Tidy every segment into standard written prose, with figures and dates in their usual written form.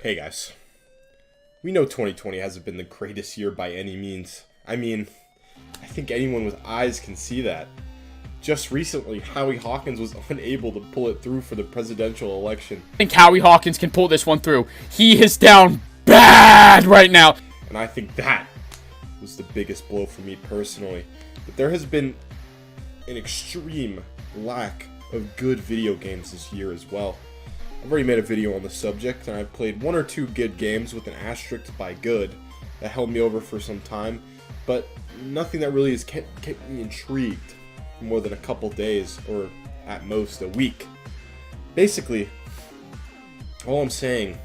Hey guys, we know 2020 hasn't been the greatest year by any means. I mean, I think anyone with eyes can see that. Just recently, Howie Hawkins was unable to pull it through for the presidential election. I think Howie Hawkins can pull this one through. He is down bad right now. And I think that was the biggest blow for me personally. But there has been an extreme lack of good video games this year as well. I've already made a video on the subject, and I've played one or two good games with an asterisk by good that held me over for some time, but nothing that really has kept me intrigued for more than a couple days, or at most a week. Basically, all I'm saying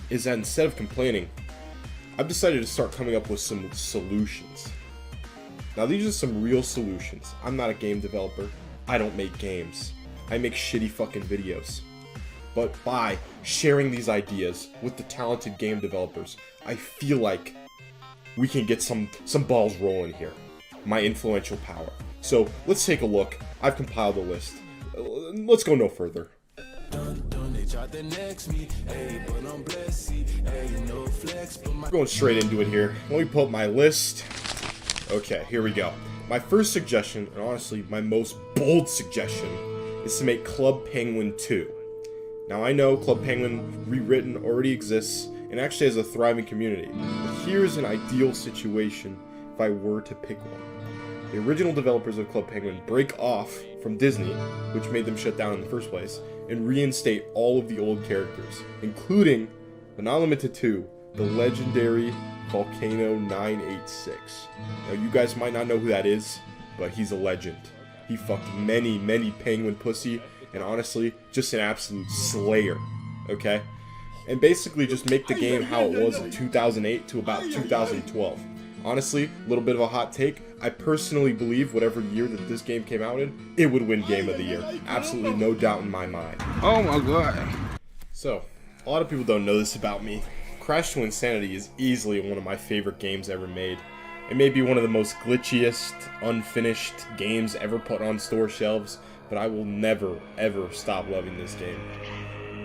is that instead of complaining, I've decided to start coming up with some solutions. Now these are some real solutions. I'm not a game developer. I don't make games. I make shitty fucking videos. But by sharing these ideas with the talented game developers, I feel like we can get some balls rolling here. My influential power. So let's take a look. I've compiled a list. Let's go no further. Going straight into it here. Let me pull up my list. Okay, here we go. My first suggestion, and honestly my most bold suggestion, is to make Club Penguin 2. Now I know Club Penguin Rewritten already exists and actually has a thriving community, but here's an ideal situation if I were to pick one. The original developers of Club Penguin break off from Disney, which made them shut down in the first place, and reinstate all of the old characters, including, but not limited to, the legendary Volcano 986. Now you guys might not know who that is, but he's a legend. He fucked many penguin pussy, and honestly, just an absolute slayer, okay? And basically just make the game how it was in 2008 to about 2012. Honestly, a little bit of a hot take, I personally believe whatever year that this game came out in, it would win Game of the Year. Absolutely no doubt in my mind. Oh my god. So, a lot of people don't know this about me. Crash to Insanity is easily one of my favorite games ever made. It may be one of the most glitchiest, unfinished games ever put on store shelves, but I will never, ever stop loving this game.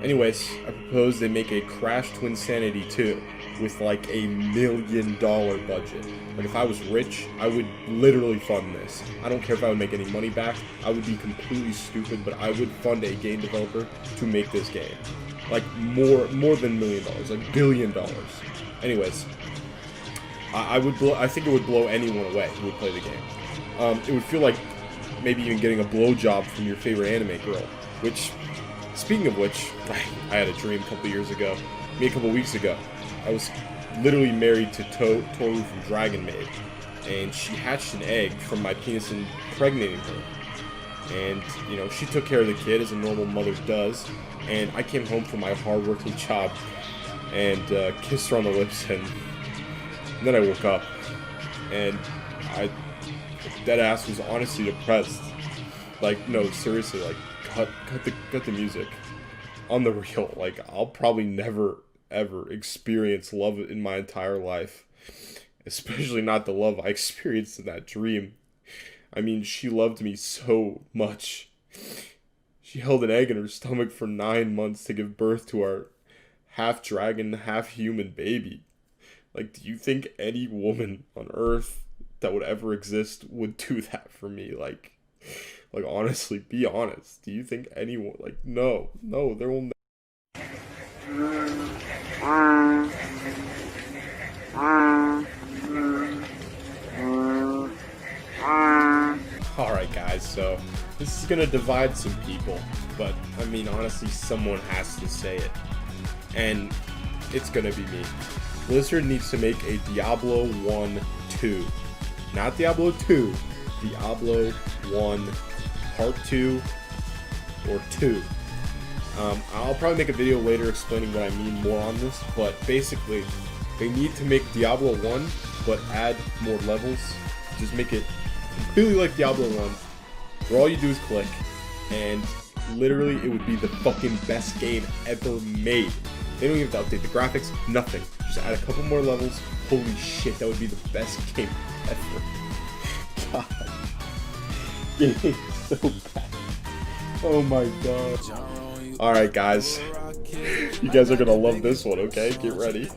Anyways, I propose they make a Crash to Insanity 2 with like $1 million budget. Like if I was rich, I would literally fund this. I don't care if I would make any money back. I would be completely stupid, but I would fund a game developer to make this game. Like more than $1 million, like $1 billion. Anyways, I think it would blow anyone away who would play the game. It would feel like maybe even getting a blowjob from your favorite anime girl. Which, speaking of which, I had a dream a couple weeks ago. I was literally married to Toru from Dragon Maid, and she hatched an egg from my penis impregnating her. And, you know, she took care of the kid as a normal mother does, and I came home from my hard-working job and kissed her on the lips, and then I woke up, and dead ass was honestly depressed. Like, no, seriously, like, cut the music. On the real, like, I'll probably never, ever experience love in my entire life. Especially not the love I experienced in that dream. I mean, she loved me so much. She held an egg in her stomach for 9 months to give birth to our half-dragon, half-human baby. Like, do you think any woman on Earth that would ever exist would do that for me? Like honestly, be honest. Do you think anyone, like, no, there will Alright guys, so this is gonna divide some people, but I mean honestly someone has to say it. And it's gonna be me. Blizzard needs to make a Diablo 1 2. Not Diablo 2, Diablo 1 Part 2 or 2. I'll probably make a video later explaining what I mean more on this, but basically, they need to make Diablo 1, but add more levels. Just make it completely like Diablo 1, where all you do is click, and literally it would be the fucking best game ever made. They don't even have to update the graphics, nothing. Just add a couple more levels. Holy shit, that would be the best game ever. God. Getting so bad. Oh my god. Alright guys, You guys are gonna love this one, okay? Get ready.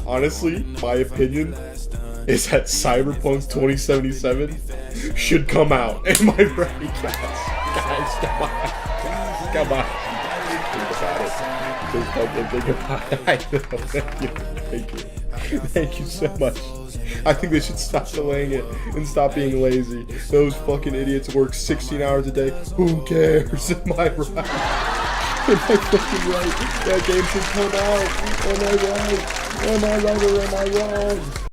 Honestly, my opinion is that Cyberpunk 2077 should come out. Am I right, guys? Guys, come on. Come on. Think about it. Just fucking think about it. I know. Thank you. Thank you. Thank you so much. I think they should stop delaying it and stop being lazy. Those fucking idiots work 16 hours a day. Who cares? Am I right? Am I fucking right? That game should come out. Am I right? Am I right or am I wrong?